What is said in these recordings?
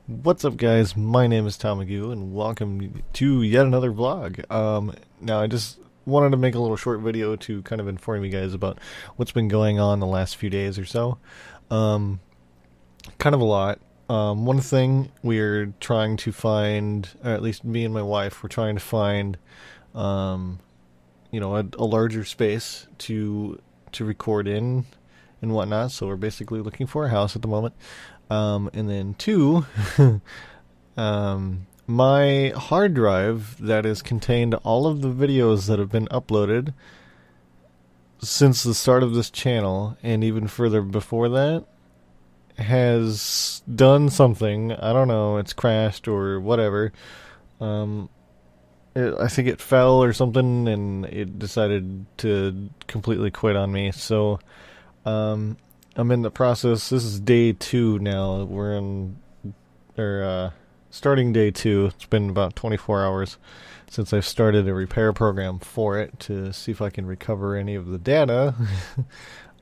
What's up, guys? My name is Tom Magoo, and welcome to yet another vlog. Now I just wanted to make a little short video to kind of inform you guys about what's been going on the last few days or so. Um, Kind of a lot. One thing we're trying to find, or at least me and my wife, we're trying to find, um, a larger space to record in and whatnot. So we're basically looking for a house at the moment. And then two, my hard drive that has contained all of the videos that have been uploaded since the start of this channel and even further before that has done something. I don't know, it's crashed or whatever. Um, I think it fell or something and it decided to completely quit on me. So, um, I'm in the process. This is day 2 now. We're in, starting day 2. It's been about 24 hours since I've started a repair program for it to see if I can recover any of the data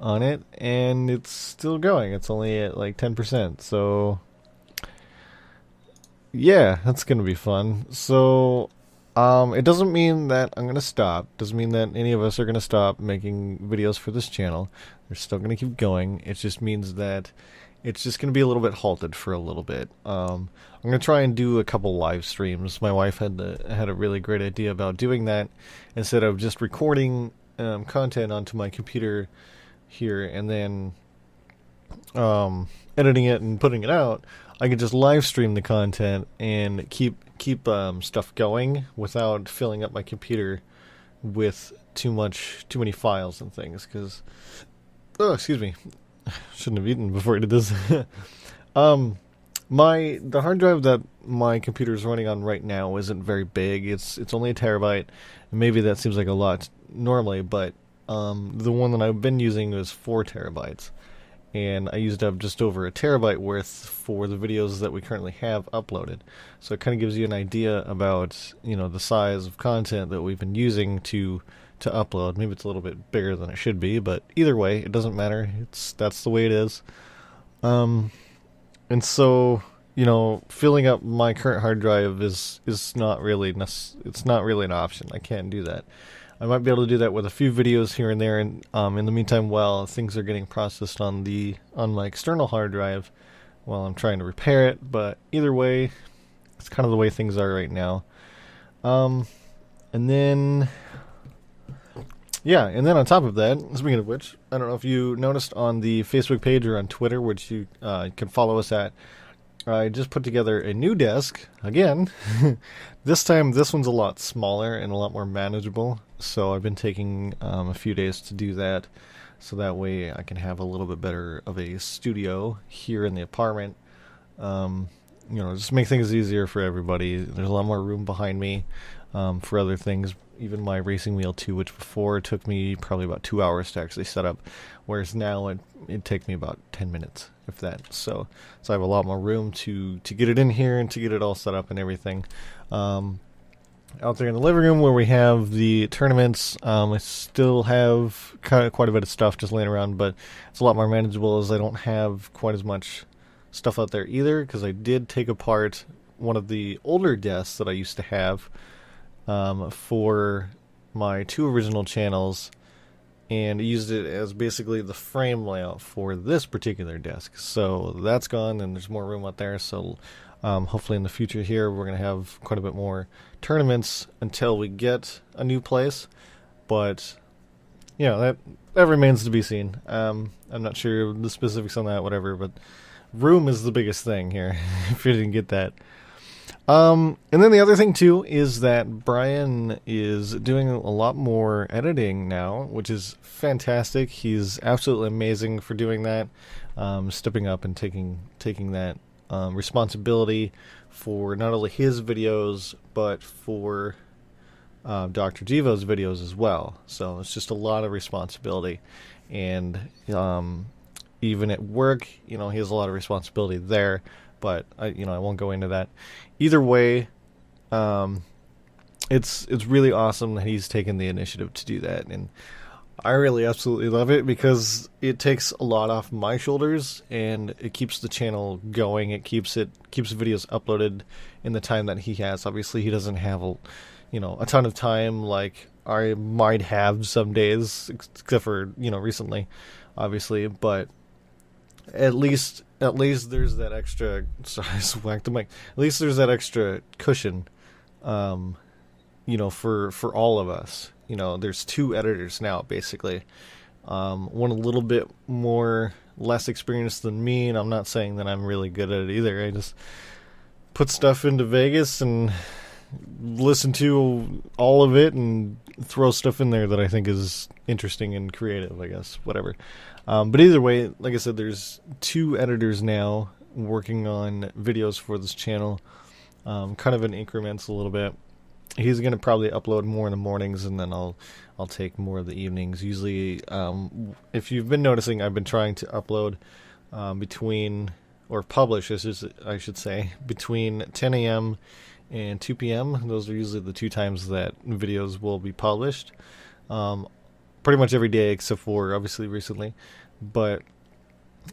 on it, and it's still going. It's only at like 10%. So, yeah, that's gonna be fun. So, it doesn't mean that I'm gonna stop. Doesn't mean that any of us are gonna stop making videos for this channel. They're still gonna keep going. It just means that it's just gonna be a little bit halted for a little bit. I'm gonna try and do a couple live streams. My wife had a really great idea about doing that instead of just recording content onto my computer here and then editing it and putting it out. I could just live stream the content and keep stuff going without filling up my computer with too many files and things. Because, oh, excuse me, shouldn't have eaten before I did this. um, the hard drive that my computer is running on right now isn't very big. It's only a terabyte, and maybe that seems like a lot normally, but the one that I've been using is 4 terabytes. And I used up just over a terabyte worth for the videos that we currently have uploaded. So it kind of gives you an idea about, the size of content that we've been using to upload. Maybe it's a little bit bigger than it should be, but either way, it doesn't matter. That's the way it is. And so, filling up my current hard drive is not really it's not really an option. I can't do that. I might be able to do that with a few videos here and there, and in the meantime, while things are getting processed on my external hard drive, while I'm trying to repair it. But either way, it's kind of the way things are right now. And then, yeah, and then on top of that, speaking of which, I don't know if you noticed on the Facebook page or on Twitter, which you can follow us at. I just put together a new desk again. This time, this one's a lot smaller and a lot more manageable. So I've been taking a few days to do that, so that way I can have a little bit better of a studio here in the apartment. Just make things easier for everybody. There's a lot more room behind me for other things. Even my racing wheel too, which before took me probably about 2 hours to actually set up, whereas now it'd take me about 10 minutes, if that. So I have a lot more room to get it in here and to get it all set up and everything. Out there in the living room where we have the tournaments, I still have quite a bit of stuff just laying around, but it's a lot more manageable as I don't have quite as much stuff out there either, because I did take apart one of the older desks that I used to have for my 2 original channels, and used it as basically the frame layout for this particular desk. So that's gone, and there's more room out there. So hopefully in the future here, we're going to have quite a bit more tournaments until we get a new place. But, that remains to be seen. I'm not sure the specifics on that, whatever, but room is the biggest thing here, if you didn't get that. And then the other thing too is that Brian is doing a lot more editing now, which is fantastic. He's absolutely amazing for doing that, stepping up and taking that responsibility for not only his videos but for Dr. Jivo's videos as well. So it's just a lot of responsibility, and even at work, he has a lot of responsibility there. But I won't go into that. Either way, it's really awesome that he's taken the initiative to do that, and I really absolutely love it because it takes a lot off my shoulders and it keeps the channel going. It keeps videos uploaded in the time that he has. Obviously, he doesn't have a ton of time like I might have some days, except for recently, obviously. But at least there's that extra. Sorry, I whacked the mic. At least there's that extra cushion, um, for all of us. There's two editors now, basically. One a little bit less experienced than me, and I'm not saying that I'm really good at it either. I just put stuff into Vegas and listen to all of it and throw stuff in there that I think is interesting and creative, I guess, whatever. But either way, like I said, there's two editors now working on videos for this channel, kind of in increments a little bit. He's going to probably upload more in the mornings, and then I'll take more of the evenings. Usually, if you've been noticing, I've been trying to upload publish, I should say, between 10 a.m. and 2 p.m. Those are usually the two times that videos will be published. Pretty much every day except for, obviously, recently. But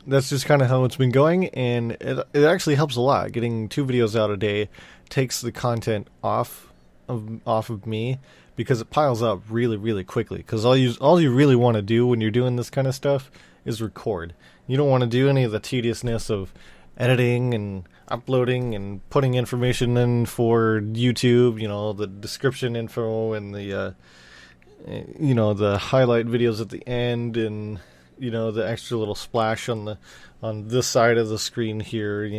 that's just kind of how it's been going, and it actually helps a lot. Getting 2 videos out a day takes the content off of me, because it piles up really, really quickly. Because all you really want to do when you're doing this kind of stuff is record. You don't want to do any of the tediousness of editing and uploading and putting information in for YouTube, the description info and the the highlight videos at the end, and the extra little splash on this side of the screen here,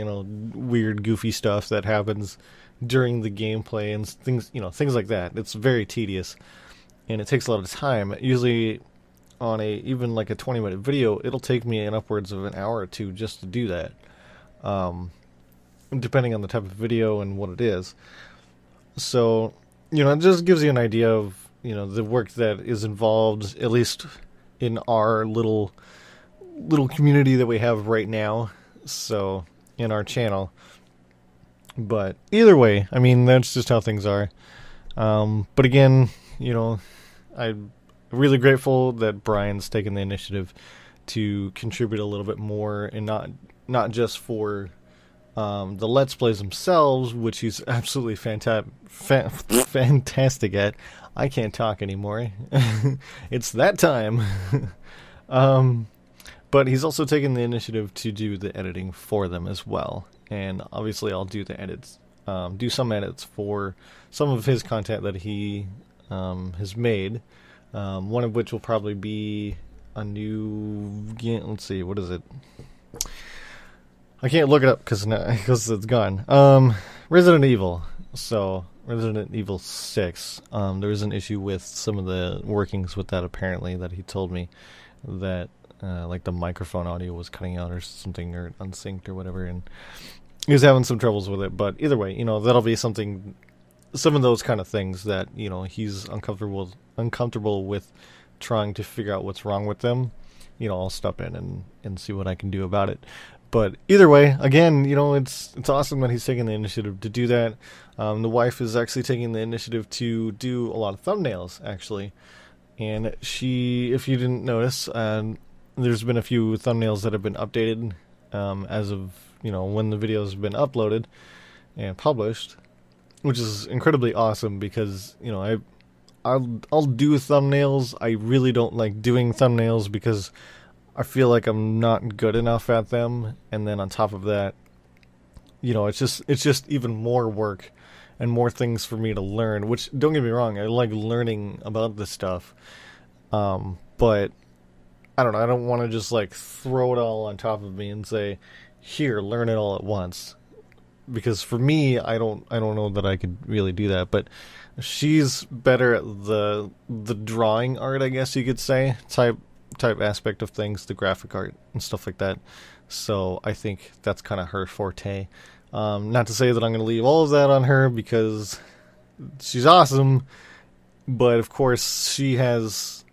weird goofy stuff that happens during the gameplay and things like that. It's very tedious and it takes a lot of time. Usually on even like a 20-minute video, it'll take me upwards of an hour or two just to do that, depending on the type of video and what it is. So it just gives you an idea of the work that is involved, at least in our little community that we have right now, so in our channel. But either way, I mean, that's just how things are. But again, I'm really grateful that Brian's taken the initiative to contribute a little bit more, and not just for the Let's Plays themselves, which he's absolutely fantastic at. I can't talk anymore. It's that time. But he's also taken the initiative to do the editing for them as well. And obviously I'll do the edits, do some edits for some of his content that he has made. One of which will probably be a new, let's see, what is it? I can't look it up because it's gone. Resident Evil. So Resident Evil 6. There was an issue with some of the workings with that, apparently, that he told me that like the microphone audio was cutting out or something, or unsynced or whatever, and he was having some troubles with it. But either way, that'll be some of those kind of things that he's uncomfortable with trying to figure out what's wrong with them. I'll step in and see what I can do about it. But either way, again, it's awesome that he's taking the initiative to do that. The wife is actually taking the initiative to do a lot of thumbnails, actually. And she, if you didn't notice, there's been a few thumbnails that have been updated as of when the video's been uploaded and published, which is incredibly awesome because I'll do thumbnails. I really don't like doing thumbnails because I feel like I'm not good enough at them, and then on top of that, it's just even more work and more things for me to learn, which, don't get me wrong, I like learning about this stuff, but I don't know, I don't want to just like throw it all on top of me and say, here, learn it all at once, because for me, I don't know that I could really do that. But she's better at the drawing art, I guess you could say, type aspect of things, the graphic art and stuff like that. So I think that's kind of her forte. Not to say that I'm going to leave all of that on her, because she's awesome, but of course she has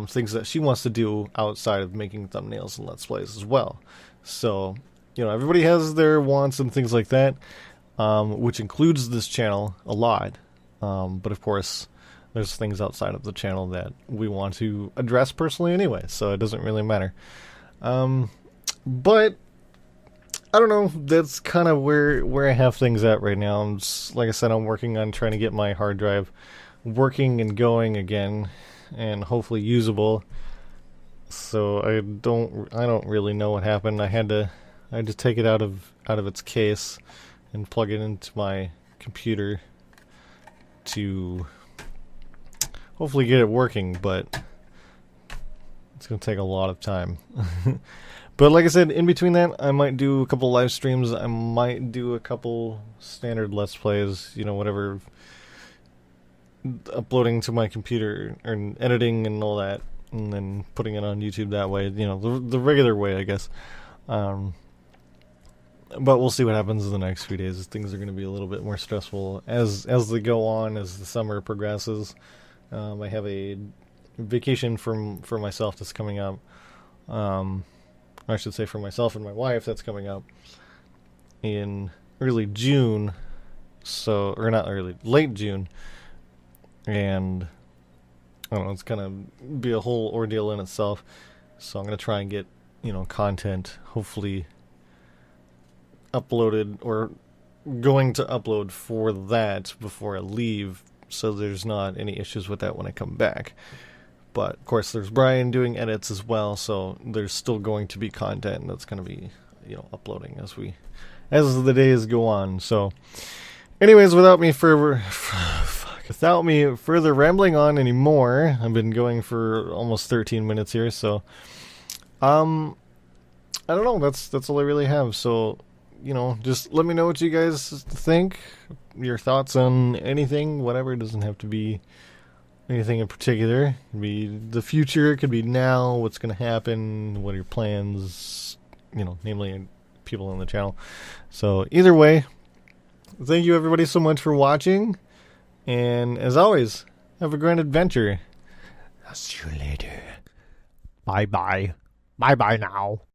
things that she wants to do outside of making thumbnails and Let's Plays as well. So everybody has their wants and things like that, which includes this channel a lot. But of course, there's things outside of the channel that we want to address personally anyway, so it doesn't really matter. But I don't know, that's kind of where I have things at right now. I'm just, like I said, I'm working on trying to get my hard drive working and going again, and hopefully usable. So I don't really know what happened. I had to take it out of its case and plug it into my computer to hopefully get it working, but it's going to take a lot of time. But like I said, in between that, I might do a couple live streams. I might do a couple standard Let's Plays, you know, whatever, uploading to my computer and editing and all that, and then putting it on YouTube that way, you know, the regular way, I guess. But we'll see what happens in the next few days. Things are going to be a little bit more stressful as they go on, as the summer progresses. I have a vacation for myself that's coming up. I should say for myself and my wife that's coming up in early June. So, or not early, late June. And I don't know, it's gonna be a whole ordeal in itself. So I'm gonna try and get, you know, content hopefully uploaded, or going to upload for that before I leave, so there's not any issues with that when I come back. But of course there's Brian doing edits as well, so there's still going to be content that's going to be, you know, uploading as the days go on. So anyways, without me further rambling on anymore, I've been going for almost 13 minutes here, so I don't know, that's all I really have. So, you know, just let me know what you guys think, your thoughts on anything, whatever. It doesn't have to be anything in particular. It could be the future, it could be now, what's going to happen, what are your plans, you know, namely people on the channel. So either way, thank you everybody so much for watching, and as always, have a grand adventure. I'll see you later. Bye bye. Bye bye now.